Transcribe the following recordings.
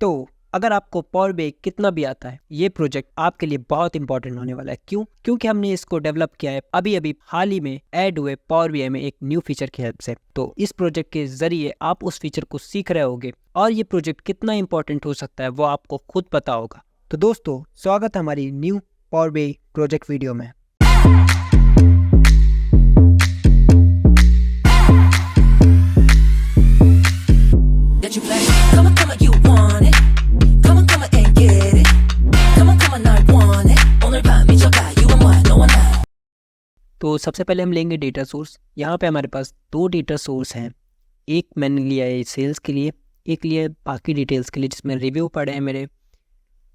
तो अगर आपको पावर BI कितना भी आता है, ये प्रोजेक्ट आपके लिए बहुत इंपॉर्टेंट होने वाला है। क्यों? क्योंकि हमने इसको डेवलप किया है अभी अभी हाल ही में ऐड हुए पावर BI में एक न्यू फीचर की हेल्प से। तो इस प्रोजेक्ट के जरिए आप उस फीचर को सीख रहे होगे और ये प्रोजेक्ट कितना इंपॉर्टेंट हो सकता है वो आपको खुद पता होगा। तो दोस्तों, स्वागत है हमारी new power BI project video में। तो सबसे पहले हम लेंगे डेटा सोर्स। यहाँ पे हमारे पास दो डेटा सोर्स हैं। एक मैंने लिया है सेल्स के लिए, एक लिया है बाकी डिटेल्स के लिए, जिसमें रिव्यू पड़े हैं, मेरे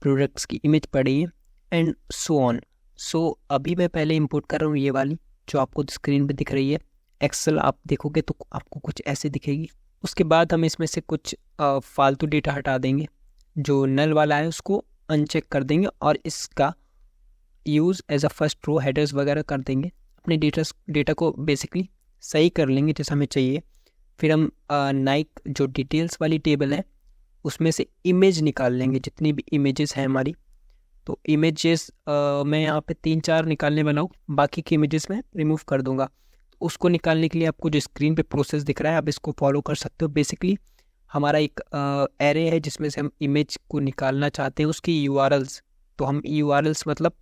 प्रोडक्ट्स की इमेज पड़ी है एंड सो ऑन। सो अभी मैं पहले इंपोर्ट कर रहा हूँ ये वाली जो आपको स्क्रीन पे दिख रही है। एक्सेल आप देखोगे तो आपको कुछ ऐसे दिखेगी। उसके बाद हम इसमें से कुछ फालतू डेटा हटा देंगे, जो नल वाला है उसको अनचेक कर देंगे और इसका use as a first row headers वगैरह कर देंगे। अपने डेटा को बेसिकली सही कर लेंगे जैसा हमें चाहिए। फिर हम नाइक जो डिटेल्स वाली टेबल है उसमें से इमेज निकाल लेंगे, जितनी भी इमेजेस हैं हमारी। तो इमेजेस मैं यहाँ पे 3-4 निकालने वाला हूँ, बाकी की इमेजेस मैं रिमूव कर दूंगा। तो उसको निकालने के लिए आपको जो स्क्रीन पे प्रोसेस दिख रहा है आप इसको फॉलो कर सकते हो। बेसिकली हमारा एक एरे है जिसमें से हम इमेज को निकालना चाहते हैं, उसकी URLs। तो हम URLs मतलब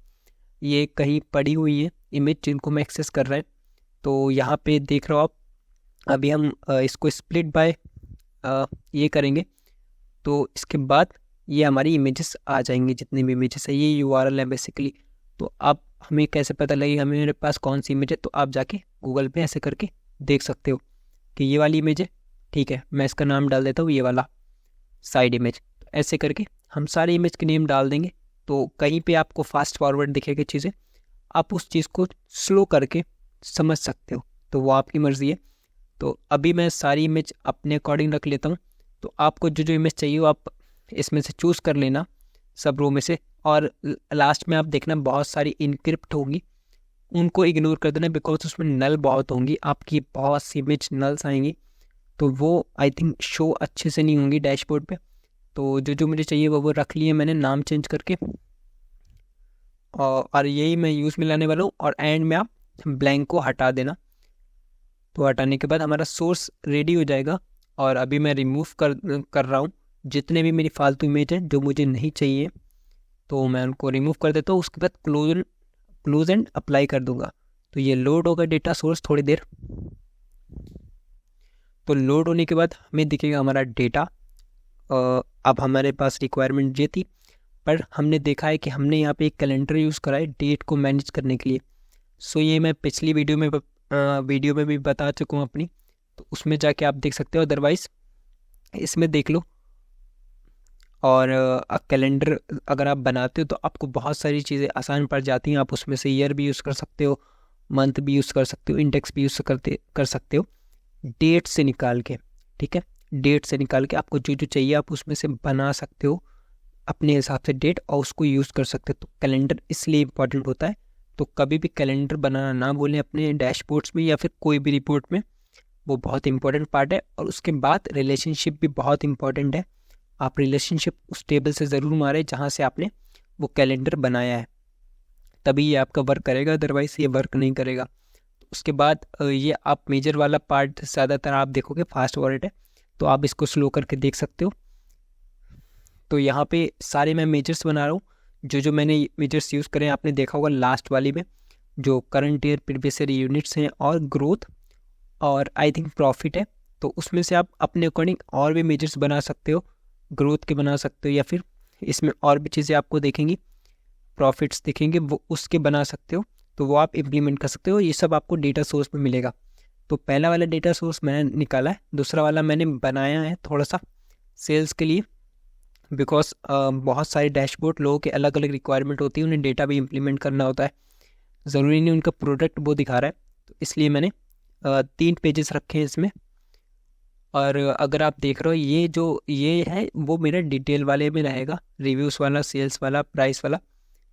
ये कहीं पड़ी हुई है इमेज जिनको मैं एक्सेस कर रहा है। तो यहाँ पे देख रहे हो आप, अभी हम इसको स्प्लिट बाय ये करेंगे तो इसके बाद ये हमारी इमेजेस आ जाएंगी, जितनी भी इमेजेस है ये URL है बेसिकली। तो आप हमें कैसे पता लगेगा मेरे पास कौन सी इमेज है? तो आप जाके गूगल पे ऐसे करके देख सकते हो कि ये वाली इमेज है। ठीक है, मैं इसका नाम डाल देता हूँ ये वाला साइड इमेज। ऐसे करके हम सारी इमेज के नेम डाल देंगे। तो कहीं पे आपको फास्ट फॉरवर्ड दिखेगी चीज़ें, आप उस चीज़ को स्लो करके समझ सकते हो, तो वो आपकी मर्ज़ी है। तो अभी मैं सारी इमेज अपने अकॉर्डिंग रख लेता हूँ। तो आपको जो जो इमेज चाहिए वो आप इसमें से चूज़ कर लेना सब रो में से। और लास्ट में आप देखना बहुत सारी इनक्रिप्ट होंगी, उनको इग्नोर कर देना बिकॉज उसमें नल बहुत होंगी, आपकी बहुत सी इमेज नल्स आएंगी तो वो आई थिंक शो अच्छे से नहीं होंगी डैशबोर्ड पे। तो जो जो मुझे चाहिए वो रख लिए मैंने नाम चेंज करके, और यही मैं यूज़ में लाने वाला हूँ। और एंड में आप ब्लैंक को हटा देना। तो हटाने के बाद हमारा सोर्स रेडी हो जाएगा। और अभी मैं रिमूव कर रहा हूँ जितने भी मेरी फालतू इमेज हैं जो मुझे नहीं चाहिए, तो मैं उनको रिमूव कर देता हूँ। उसके बाद क्लोज एंड अप्लाई कर दूंगा। तो ये लोड होगा डेटा सोर्स थोड़ी देर। तो लोड होने के बाद हमें दिखेगा हमारा डेटा। अब हमारे पास रिक्वायरमेंट ये थी, पर हमने देखा है कि हमने यहाँ पे एक कैलेंडर यूज़ करा है डेट को मैनेज करने के लिए। सो ये मैं पिछली वीडियो में भी बता चुका हूँ अपनी, तो उसमें जाके आप देख सकते हो, अदरवाइज़ इसमें देख लो। और कैलेंडर अगर आप बनाते हो तो आपको बहुत सारी चीज़ें आसान पड़ जाती हैं। आप उसमें से ईयर भी यूज़ कर सकते हो, मंथ भी यूज़ कर सकते हो, इंडेक्स भी यूज़ कर सकते हो डेट से निकाल के। ठीक है, डेट से निकाल के आपको जो जो चाहिए आप उसमें से बना सकते हो अपने हिसाब से डेट, और उसको यूज़ कर सकते हो। तो कैलेंडर इसलिए इम्पॉर्टेंट होता है। तो कभी भी कैलेंडर बनाना ना भूलें अपने डैशबोर्ड्स में या फिर कोई भी रिपोर्ट में, वो बहुत इंपॉर्टेंट पार्ट है। और उसके बाद रिलेशनशिप भी बहुत इंपॉर्टेंट है। आप रिलेशनशिप उस टेबल से ज़रूर मारें जहाँ से आपने वो कैलेंडर बनाया है, तभी ये आपका वर्क करेगा, अदरवाइज़ ये वर्क नहीं करेगा। उसके बाद ये आप मेजर वाला पार्ट ज़्यादातर आप देखोगे फास्ट फॉरवर्ड है, तो आप इसको स्लो करके देख सकते हो। तो यहाँ पे सारे मैं मेजर्स बना रहा हूँ। जो जो मैंने मेजर्स यूज़ करे आपने देखा होगा लास्ट वाली में, जो current year previous year units हैं और ग्रोथ और आई थिंक प्रॉफिट है। तो उसमें से आप अपने अकॉर्डिंग और भी मेजर्स बना सकते हो, ग्रोथ के बना सकते हो, या फिर इसमें और भी चीज़ें आपको देखेंगी, प्रॉफिट्स दिखेंगे, वो उसके बना सकते हो। तो वो आप इम्प्लीमेंट कर सकते हो। ये सब आपको डेटा सोर्स में मिलेगा। तो पहला वाला डेटा सोर्स मैंने निकाला है, दूसरा वाला मैंने बनाया है थोड़ा सा सेल्स के लिए, बिकॉज बहुत सारे डैशबोर्ड लोगों के अलग अलग रिक्वायरमेंट होती है, उन्हें डेटा भी इम्प्लीमेंट करना होता है, ज़रूरी नहीं उनका प्रोडक्ट वो दिखा रहा है। तो इसलिए मैंने 3 पेजेस रखे हैं इसमें। और अगर आप देख रहे हो ये है वो मेरा डिटेल वाले में रहेगा, रिव्यूज़ वाला, सेल्स वाला, प्राइस वाला,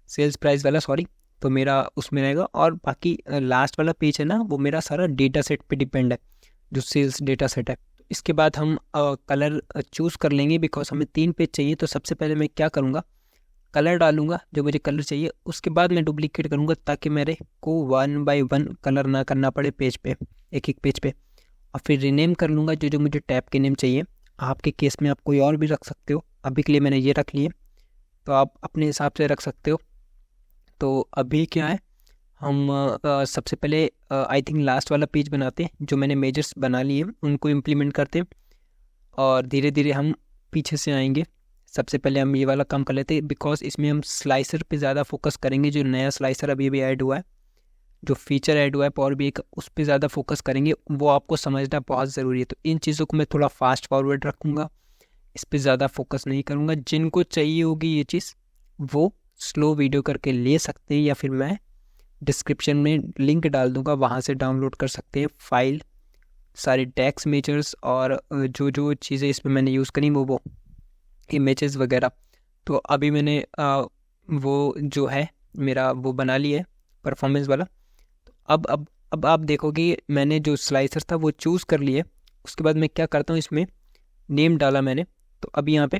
सेल्स प्राइस वाला सॉरी, तो मेरा उसमें रहेगा। और बाकी लास्ट वाला पेज है ना, वो मेरा सारा डेटा सेट पे डिपेंड है, जो सेल्स डेटा सेट है। तो इसके बाद हम कलर चूज़ कर लेंगे, बिकॉज हमें 3 पेज चाहिए। तो सबसे पहले मैं क्या करूँगा, कलर डालूंगा जो मुझे कलर चाहिए, उसके बाद मैं डुप्लीकेट करूँगा ताकि मेरे को 1 बाय 1 कलर ना करना पड़े पेज पे, एक एक पेज पे। और फिर रीनेम कर लूँगा जो जो मुझे टैब के नेम चाहिए। आपके केस में आप कोई और भी रख सकते हो, अभी के लिए मैंने ये रख लिए, तो आप अपने हिसाब से रख सकते हो। तो अभी क्या है, हम सबसे पहले आई थिंक लास्ट वाला पेज बनाते हैं, जो मैंने मेजर्स बना लिए उनको इम्प्लीमेंट करते हैं, और धीरे धीरे हम पीछे से आएंगे। सबसे पहले हम ये वाला काम कर लेते हैं, बिकॉज इसमें हम स्लाइसर पे ज़्यादा फोकस करेंगे। जो नया स्लाइसर अभी भी ऐड हुआ है, जो फीचर ऐड हुआ है पावर BI का, उस पर ज़्यादा फोकस करेंगे। वो आपको समझना बहुत ज़रूरी है। तो इन चीज़ों को मैं थोड़ा फास्ट फॉरवर्ड रखूँगा, इस पर ज़्यादा फोकस नहीं करूँगा। जिनको चाहिए होगी ये चीज़, वो स्लो वीडियो करके ले सकते हैं, या फिर मैं डिस्क्रिप्शन में लिंक डाल दूँगा, वहाँ से डाउनलोड कर सकते हैं फाइल, सारे टैक्स मेजर्स और जो जो चीज़ें इसमें मैंने यूज़ करी वो इमेजेस वगैरह। तो अभी मैंने वो जो है मेरा वो बना लिया है परफॉर्मेंस वाला। तो अब आप देखोगे मैंने जो स्लाइसर था वो चूज़ कर लिया। उसके बाद मैं क्या करता हूँ, इसमें नेम डाला मैंने, तो अभी यहाँ पे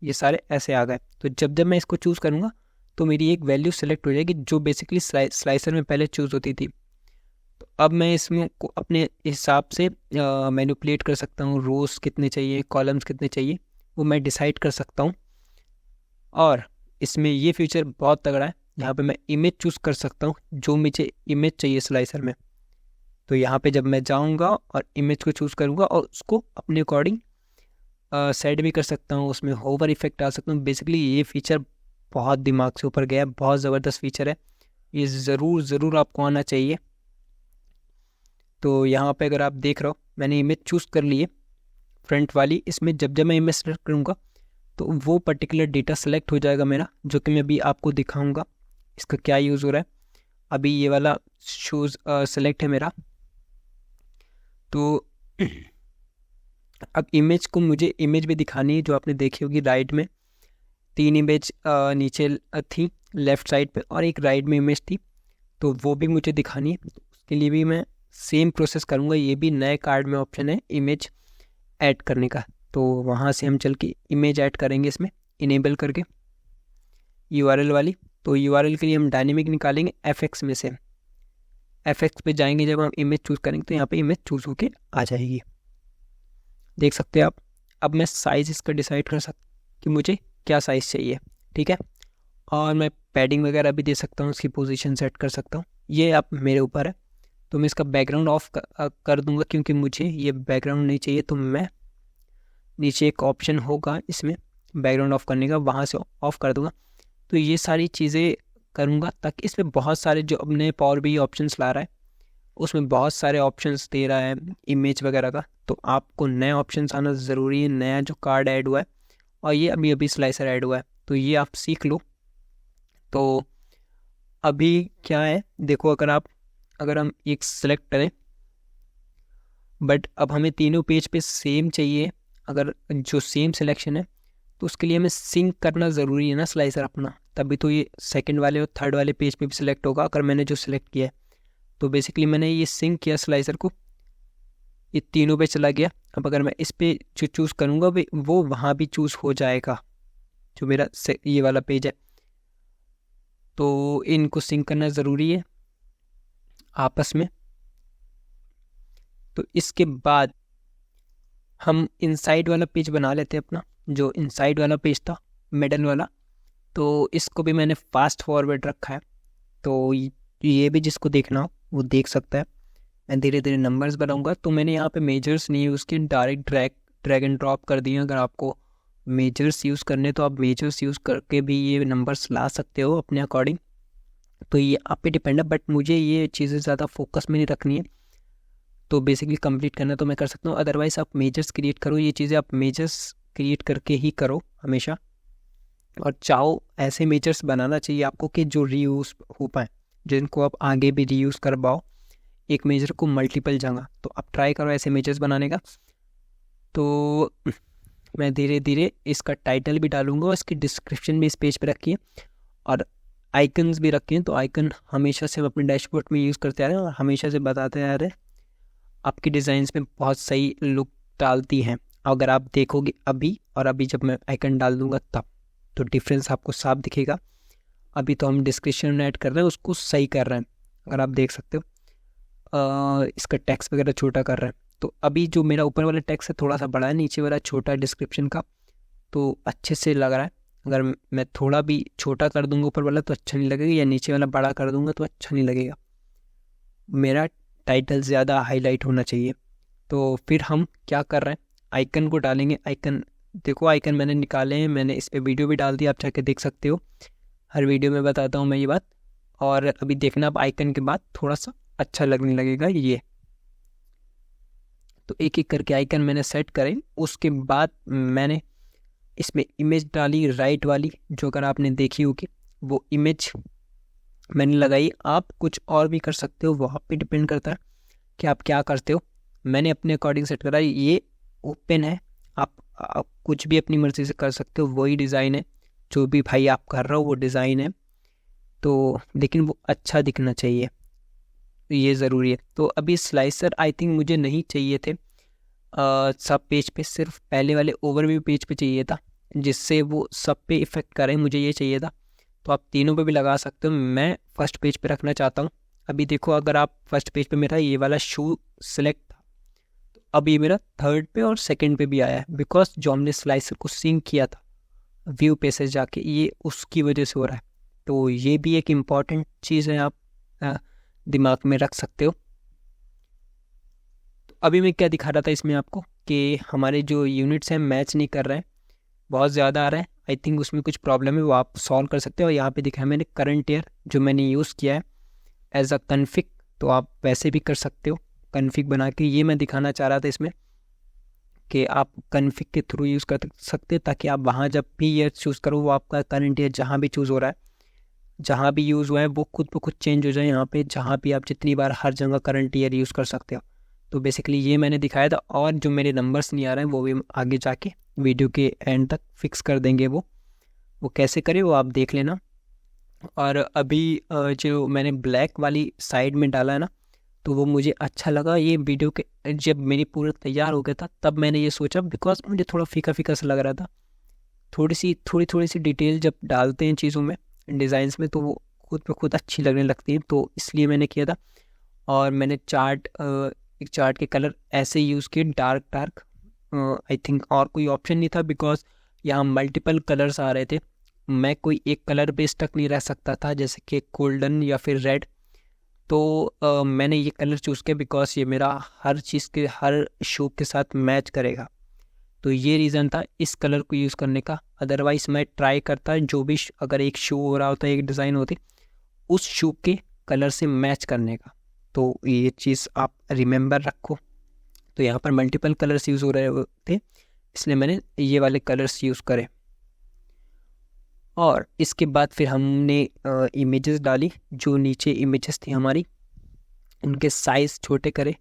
ये सारे ऐसे आ गए। तो जब जब मैं इसको चूज़ करूँगा तो मेरी एक वैल्यू सेलेक्ट हो जाएगी जो बेसिकली स्लाइसर में पहले चूज़ होती थी। तो अब मैं इसमें को अपने हिसाब से मैनिपुलेट कर सकता हूँ, रोज़ कितने चाहिए, कॉलम्स कितने चाहिए, वो मैं डिसाइड कर सकता हूँ। और इसमें ये फीचर बहुत तगड़ा है, यहाँ पे मैं इमेज चूज़ कर सकता हूँ जो मुझे इमेज चाहिए स्लाइसर में। तो यहाँ पे जब मैं जाऊँगा और इमेज को चूज़ करूँगा और उसको अपने अकॉर्डिंग सेट भी कर सकता हूँ, उसमें होवर इफेक्ट आ सकता हूँ। बेसिकली ये फीचर बहुत दिमाग से ऊपर गया है, बहुत ज़बरदस्त फीचर है, ये ज़रूर आपको आना चाहिए। तो यहाँ पे अगर आप देख रहे हो मैंने इमेज चूज़ कर ली है फ्रंट वाली। इसमें जब जब मैं इमेज सेलेक्ट करूँगा तो वो पर्टिकुलर डेटा सेलेक्ट हो जाएगा मेरा, जो कि मैं अभी आपको दिखाऊंगा इसका क्या यूज़ हो रहा है। अभी ये वाला शूज़ सेलेक्ट है मेरा। तो अब इमेज को मुझे इमेज भी दिखानी है, जो आपने देखी होगी राइट में 3 इमेज नीचे थी लेफ़्ट साइड पे, और एक राइट में इमेज थी, तो वो भी मुझे दिखानी है। उसके लिए भी मैं सेम प्रोसेस करूँगा। ये भी नए कार्ड में ऑप्शन है इमेज ऐड करने का, तो वहाँ से हम चल के इमेज ऐड करेंगे इसमें इनेबल करके URL वाली। तो URL के लिए हम डायनेमिक निकालेंगे FX में से। FX पे जाएंगे, जब हम इमेज चूज़ करेंगे तो यहाँ पे इमेज चूज़ होके आ जाएगी, देख सकते हैं आप। अब मैं साइज़ इसका डिसाइड कर सकता कि मुझे क्या साइज़ चाहिए, ठीक है। और मैं पैडिंग वगैरह भी दे सकता हूँ, उसकी पोजीशन सेट कर सकता हूँ, ये आप मेरे ऊपर है। तो मैं इसका बैकग्राउंड ऑफ कर दूंगा, क्योंकि मुझे ये बैकग्राउंड नहीं चाहिए। तो मैं नीचे एक ऑप्शन होगा इसमें बैकग्राउंड ऑफ करने का, वहाँ से ऑफ कर दूंगा। तो ये सारी चीज़ें करूँगा ताकि इसमें बहुत सारे जो अपने पावर BI ऑप्शंस ला रहा है, उसमें बहुत सारे ऑप्शंस दे रहा है इमेज वगैरह का। तो आपको नए ऑप्शंस आना ज़रूरी है, नया जो कार्ड ऐड हुआ है, और ये अभी अभी स्लाइसर ऐड हुआ है, तो ये आप सीख लो। तो अभी क्या है देखो, अगर हम एक सेलेक्ट करें, बट अब हमें तीनों पेज पे सेम चाहिए। अगर जो सेम सिलेक्शन है तो उसके लिए हमें सिंक करना ज़रूरी है ना स्लाइसर अपना, तभी तो ये सेकंड वाले और थर्ड वाले पेज पे भी सिलेक्ट होगा। अगर मैंने जो सिलेक्ट किया है, तो बेसिकली मैंने ये सिंक किया स्लाइसर को, ये तीनों पे चला गया। अब अगर मैं इस पे जो चूज़ करूँगा वो वहाँ भी चूज़ हो जाएगा, जो मेरा ये वाला पेज है। तो इनको सिंक करना ज़रूरी है आपस में। तो इसके बाद हम इनसाइड वाला पेज बना लेते हैं अपना, जो इनसाइड वाला पेज था मिडल वाला। तो इसको भी मैंने फास्ट फॉरवर्ड रखा है, तो ये भी जिसको देखना हो वो देख सकता है। मैं धीरे धीरे नंबर्स बनाऊंगा। तो मैंने यहाँ पे मेजर्स नहीं यूज़ किए, डायरेक्ट ड्रैग एंड ड्रॉप कर दिए। अगर आपको मेजर्स यूज़ करने तो आप मेजर्स यूज़ करके भी ये नंबर्स ला सकते हो अपने अकॉर्डिंग, तो ये आप पे डिपेंड है। बट मुझे ये चीज़ें ज़्यादा फोकस में नहीं रखनी है, तो बेसिकली कंप्लीट करना तो मैं कर सकता हूँ। अदरवाइज़ आप मेजर्स क्रिएट करो, ये चीज़ें आप मेजर्स क्रिएट करके ही करो हमेशा। और चाहो ऐसे मेजर्स बनाना चाहिए आपको कि जो रीयूज़ हो पाए, जिनको आप आगे भी रीयूज़ कर पाओ, एक मेजर को मल्टीपल जगह। तो आप ट्राई करो ऐसे मेजर्स बनाने का। तो मैं धीरे धीरे इसका टाइटल भी डालूंगा और इसकी डिस्क्रिप्शन भी इस पेज पे रखी है, और आइकन्स भी रखे हैं। तो आइकन हमेशा से हम अपने डैशबोर्ड में यूज़ करते आ रहे हैं और हमेशा से बताते आ रहे हैं, आपकी डिज़ाइंस में बहुत सही लुक डालती हैं। अगर आप देखोगे अभी और अभी जब मैं आइकन डाल दूंगा तब, तो डिफरेंस आपको साफ दिखेगा। अभी तो हम डिस्क्रिप्शन में ऐड कर रहे हैं, उसको सही कर रहे हैं, अगर आप देख सकते हो। इसका टेक्स्ट वगैरह छोटा कर रहे हैं। तो अभी जो मेरा ऊपर वाला टेक्स्ट है थोड़ा सा बड़ा है, नीचे वाला छोटा है डिस्क्रिप्शन का, तो अच्छे से लग रहा है। अगर मैं थोड़ा भी छोटा कर दूंगा ऊपर वाला तो अच्छा नहीं लगेगा, या नीचे वाला बड़ा कर दूंगा तो अच्छा नहीं लगेगा। मेरा टाइटल ज़्यादा हाईलाइट होना चाहिए। तो फिर हम क्या कर रहे हैं, आइकन को डालेंगे। आइकन देखो, आइकन मैंने निकाले हैं, मैंने इस पर वीडियो भी डाल दी, आप जाके देख सकते हो। हर वीडियो में बताता हूँ मैं ये बात। और अभी देखना, अब आइकन के बाद थोड़ा सा अच्छा लगने लगेगा ये। तो एक एक करके आइकन मैंने सेट करे। उसके बाद मैंने इसमें इमेज डाली राइट वाली, जो अगर आपने देखी होगी वो इमेज मैंने लगाई। आप कुछ और भी कर सकते हो, वो आप पे डिपेंड करता है कि आप क्या करते हो। मैंने अपने अकॉर्डिंग सेट करा। ये ओपन है, आप कुछ भी अपनी मर्ज़ी से कर सकते हो। वही डिज़ाइन है, जो भी भाई आप कर रहे हो वो डिज़ाइन है। तो लेकिन वो अच्छा दिखना चाहिए, ये ज़रूरी है। तो अभी स्लाइसर आई थिंक मुझे नहीं चाहिए थे सब पेज पे, सिर्फ पहले वाले ओवरव्यू पेज पे चाहिए था, जिससे वो सब पे इफ़ेक्ट करे। मुझे ये चाहिए था। तो आप तीनों पे भी लगा सकते हो। मैं फर्स्ट पेज पे रखना चाहता हूँ। अभी देखो, अगर आप फर्स्ट पेज पे मेरा ये वाला शू सिलेक्ट था, तो अब ये मेरा थर्ड पे और सेकंड पे भी आया है, बिकॉज जो हमने स्लाइसर को सिंक किया था व्यू पे से जाके, ये उसकी वजह से हो रहा है। तो ये भी एक इम्पॉर्टेंट चीज़ है, आप दिमाग में रख सकते हो। तो अभी मैं क्या दिखा रहा था इसमें आपको, कि हमारे जो यूनिट्स हैं मैच नहीं कर रहे हैं, बहुत ज़्यादा आ रहा है। आई थिंक उसमें कुछ प्रॉब्लम है, वो आप सॉल्व कर सकते हो। यहाँ पे दिखा है मैंने करंट ईयर, जो मैंने यूज़ किया है एज अ कन्फिग, तो आप वैसे भी कर सकते हो कन्फिग बना के। ये मैं दिखाना चाह रहा था इसमें कि आप कन्फिग के थ्रू यूज़ कर सकते हैं, ताकि आप वहाँ जब भी ईयर चूज़ करो वो आपका करंट ईयर जहाँ भी चूज़ हो रहा है, जहाँ भी यूज़ हुआ है वो खुद ब खुद चेंज हो जाए यहाँ पे। जहाँ भी आप जितनी बार, हर जगह करंट ईयर यूज़ कर सकते हो। तो बेसिकली ये मैंने दिखाया था। और जो मेरे नंबर्स नहीं आ रहे हैं वो भी आगे जाके वीडियो के एंड तक फिक्स कर देंगे। वो कैसे करें वो आप देख लेना। और अभी जो मैंने ब्लैक वाली साइड में डाला है ना, तो वो मुझे अच्छा लगा। ये वीडियो के जब मेरी पूरा तैयार हो गया था तब मैंने ये सोचा, बिकॉज मुझे थोड़ा फीका फीका सा लग रहा था। थोड़ी सी डिटेल जब डालते हैं चीज़ों में, डिज़ाइंस में, तो वो खुद पे खुद अच्छी लगने लगती है। तो इसलिए मैंने किया था। और मैंने एक चार्ट के कलर ऐसे यूज़ किए, डार्क आई थिंक। और कोई ऑप्शन नहीं था, बिकॉज यहाँ मल्टीपल कलर्स आ रहे थे। मैं कोई एक कलर पे स्टक नहीं रह सकता था, जैसे कि गोल्डन या फिर रेड। तो मैंने ये कलर चूज़ किया बिकॉज ये मेरा हर चीज़ के, हर शो के साथ मैच करेगा। तो ये रीज़न था इस कलर को यूज़ करने का। अदरवाइज़ मैं ट्राई करता जो भी, अगर एक शो हो रहा होता, एक डिज़ाइन होती, उस शो के कलर से मैच करने का। तो ये चीज़ आप रिमेंबर रखो। तो यहाँ पर मल्टीपल कलर्स यूज़ हो रहे थे, इसलिए मैंने ये वाले कलर्स यूज़ करे। और इसके बाद फिर हमने इमेजेस डाली। जो नीचे इमेजेस थी हमारी, उनके साइज़ छोटे करे।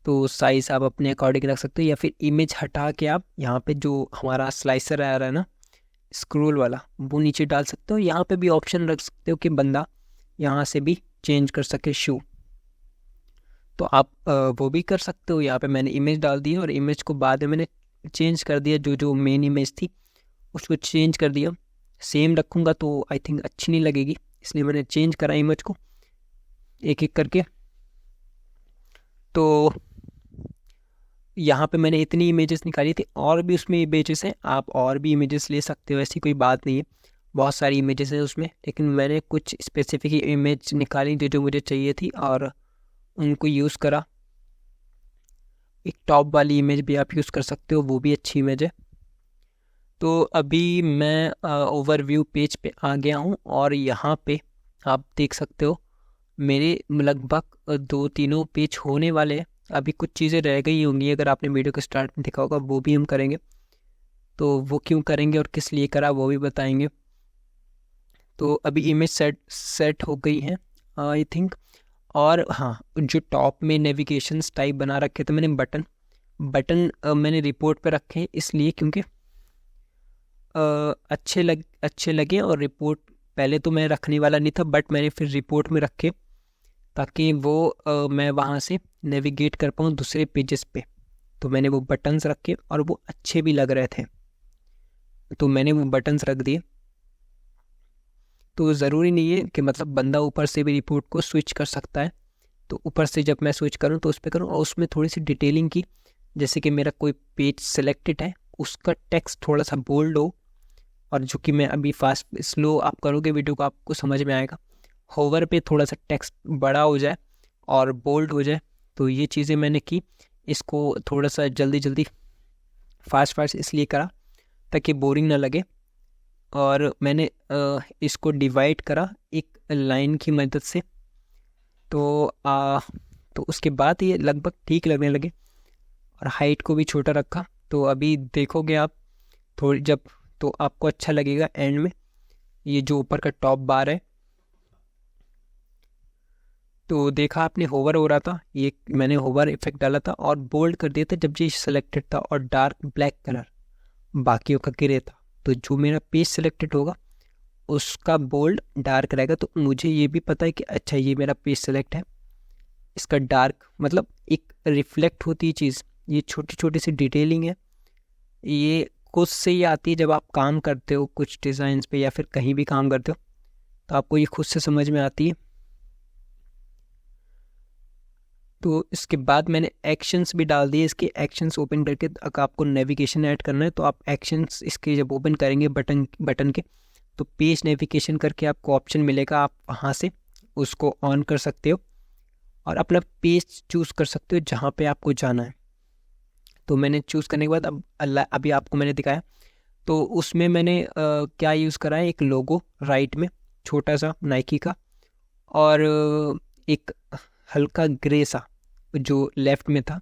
तो साइज़ आप अपने अकॉर्डिंग रख सकते हो, या फिर इमेज हटा के आप यहाँ पे जो हमारा स्लाइसर आ रहा है ना, स्क्रोल वाला, वो नीचे डाल सकते हो। यहाँ पे भी ऑप्शन रख सकते हो कि बंदा यहाँ से भी चेंज कर सके शू, तो आप वो भी कर सकते हो। यहाँ पे मैंने इमेज डाल दी, और इमेज को बाद में मैंने चेंज कर दिया। जो मेन इमेज थी उसको चेंज कर दिया। सेम रखूँगा तो आई थिंक अच्छी नहीं लगेगी, इसलिए मैंने चेंज करा इमेज को एक एक करके। तो यहाँ पे मैंने इतनी इमेजेस निकाली थी, और भी उसमें इमेजेस हैं, आप और भी इमेजेस ले सकते हो, ऐसी कोई बात नहीं है। बहुत सारी इमेजेस हैं उसमें, लेकिन मैंने कुछ स्पेसिफिक इमेज निकाली जो मुझे चाहिए थी, और उनको यूज़ करा। एक टॉप वाली इमेज भी आप यूज़ कर सकते हो, वो भी अच्छी इमेज है। तो अभी मैं ओवरव्यू पेज पे आ गया हूँ, और यहाँ पे आप देख सकते हो मेरे लगभग 2-3 पेज होने वाले हैं। अभी कुछ चीज़ें रह गई होंगी, अगर आपने वीडियो के स्टार्ट में देखा होगा, वो भी हम करेंगे। तो वो क्यों करेंगे और किस लिए करा वो भी बताएंगे। तो अभी इमेज सेट हो गई है आई थिंक। और हाँ, जो टॉप में नेविगेशंस टाइप बना रखे थे मैंने, बटन मैंने रिपोर्ट पे रखे, इसलिए क्योंकि अच्छे लगे। और रिपोर्ट पहले तो मैं रखने वाला नहीं था, बट मैंने फिर रिपोर्ट में रखे, ताकि वो मैं वहाँ से नेविगेट कर पाऊँ दूसरे पेजेस पे। तो मैंने वो बटन्स रखे और वो अच्छे भी लग रहे थे, तो मैंने वो बटन्स रख दिए। तो ज़रूरी नहीं है कि मतलब बंदा ऊपर से भी रिपोर्ट को स्विच कर सकता है। तो ऊपर से जब मैं स्विच करूँ तो उस पर करूँ और उसमें थोड़ी सी डिटेलिंग की, जैसे कि मेरा कोई पेज सेलेक्टेड है उसका टेक्स्ट थोड़ा सा बोल्ड हो, और जो कि मैं अभी फास्ट स्लो आप करोगे वीडियो को आपको समझ में आएगा, होवर पे थोड़ा सा टेक्स्ट बड़ा हो जाए और बोल्ड हो जाए। तो ये चीज़ें मैंने की, इसको थोड़ा सा जल्दी जल्दी फास्ट इसलिए करा ताकि बोरिंग ना लगे। और मैंने इसको डिवाइड करा एक लाइन की मदद से। तो उसके बाद ये लगभग ठीक लगने लगे और हाइट को भी छोटा रखा। तो अभी देखोगे आप थोड़ी जब, तो आपको अच्छा लगेगा एंड में। ये जो ऊपर का टॉप बार है, तो देखा आपने होवर हो रहा था, ये मैंने होवर इफेक्ट डाला था और बोल्ड कर दिया था जब ये सिलेक्टेड था, और डार्क ब्लैक कलर बाकियों का ग्रे था। तो जो मेरा पेज सिलेक्टेड होगा उसका बोल्ड डार्क रहेगा। तो मुझे ये भी पता है कि अच्छा ये मेरा पेज सेलेक्ट है, इसका डार्क मतलब एक रिफ्लेक्ट होती है चीज़। ये छोटी छोटी सी डिटेलिंग है, ये खुद से ही आती है जब आप काम करते हो कुछ डिज़ाइंस पे या फिर कहीं भी काम करते हो, तो आपको ये खुद से समझ में आती है। तो इसके बाद मैंने एक्शंस भी डाल दिए। इसके एक्शंस ओपन करके अगर आपको नेविगेशन ऐड करना है तो आप एक्शंस इसके जब ओपन करेंगे बटन के, तो पेज नेविगेशन करके आपको ऑप्शन मिलेगा, आप वहाँ से उसको ऑन कर सकते हो और अपना पेज चूज़ कर सकते हो जहाँ पे आपको जाना है। तो मैंने चूज़ करने के बाद अब अभी आपको मैंने दिखाया, तो उसमें मैंने क्या यूज़ करा है, एक लोगो राइट में छोटा सा नाइकी का, और एक हल्का ग्रे सा जो लेफ़्ट में था।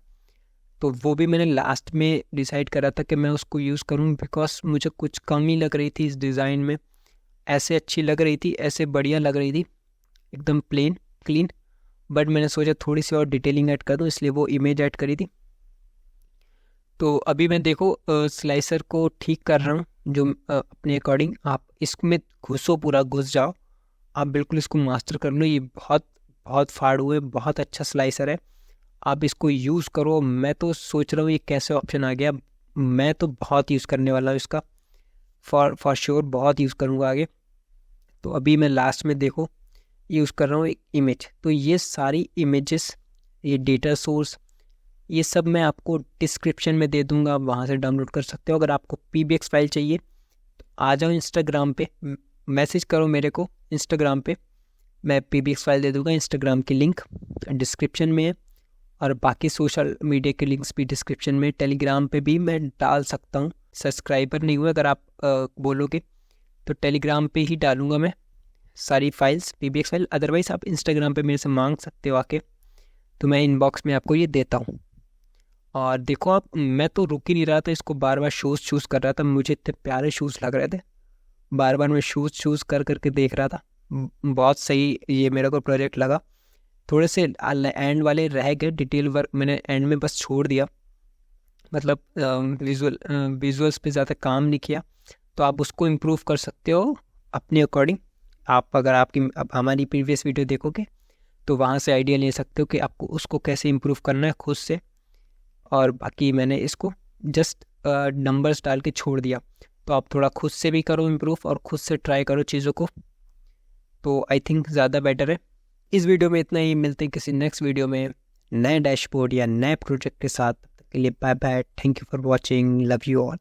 तो वो भी मैंने लास्ट में डिसाइड करा था कि मैं उसको यूज़ करूँ, बिकॉज मुझे कुछ कमी लग रही थी इस डिज़ाइन में। ऐसे अच्छी लग रही थी, ऐसे बढ़िया लग रही थी, एकदम प्लेन क्लीन, बट मैंने सोचा थोड़ी सी और डिटेलिंग ऐड कर दूँ, इसलिए वो इमेज ऐड करी थी। तो अभी मैं देखो स्लाइसर को ठीक कर रहा हूँ, जो अपने अकॉर्डिंग आप इसमें घुसो, पूरा घुस जाओ, आप बिल्कुल इसको मास्टर कर लो। ये बहुत बहुत फाड़ू है, बहुत अच्छा स्लाइसर है, आप इसको यूज़ करो। मैं तो सोच रहा हूँ ये कैसे ऑप्शन आ गया, मैं तो बहुत यूज़ करने वाला हूँ इसका, फॉर श्योर बहुत यूज़ करूँगा आगे। तो अभी मैं लास्ट में देखो यूज़ कर रहा हूँ एक इमेज। तो ये सारी इमेजेस, ये डेटा सोर्स, ये सब मैं आपको डिस्क्रिप्शन में दे दूँगा, आप वहाँ से डाउनलोड कर सकते हो। अगर आपको PBX फाइल चाहिए तो आ जाओ इंस्टाग्राम पे, मैसेज करो मेरे को इंस्टाग्राम पे, मैं PBX फाइल दे दूँगा। इंस्टाग्राम की लिंक डिस्क्रिप्शन में है और बाकी सोशल मीडिया के लिंक्स भी डिस्क्रिप्शन में। टेलीग्राम पे भी मैं डाल सकता हूँ, सब्सक्राइबर नहीं हुआ अगर आप बोलोगे तो टेलीग्राम पे ही डालूँगा मैं सारी फाइल्स, PBX फाइल। अदरवाइज़ आप इंस्टाग्राम पे मेरे से मांग सकते हो आके, तो मैं इनबॉक्स में आपको ये देता हूँ। और देखो आप, मैं तो रुक ही नहीं रहा था, इसको बार बार शूज़ चूज़ कर रहा था, मुझे इतने प्यारे शूज़ लग रहे थे, बार बार मैं शूज़ चूज़ कर करके देख रहा था। बहुत सही ये मेरे को प्रोजेक्ट लगा। थोड़े से एंड वाले रह गए, डिटेल वर्क मैंने एंड में बस छोड़ दिया, मतलब विजुअल्स पे ज़्यादा काम नहीं किया। तो आप उसको इम्प्रूव कर सकते हो अपने अकॉर्डिंग। आप अगर अब हमारी प्रीवियस वीडियो देखोगे तो वहाँ से आइडिया ले सकते हो कि आपको उसको कैसे इम्प्रूव करना है खुद से। और बाकी मैंने इसको जस्ट नंबर्स डाल के छोड़ दिया, तो आप थोड़ा खुद से भी करो इम्प्रूव और खुद से ट्राई करो चीज़ों को, तो आई थिंक ज़्यादा बेटर है। इस वीडियो में इतना ही, मिलते हैं किसी नेक्स्ट वीडियो में नए डैशबोर्ड या नए प्रोजेक्ट के साथ। तब तक के लिए bye bye, thank you for watching, love you all.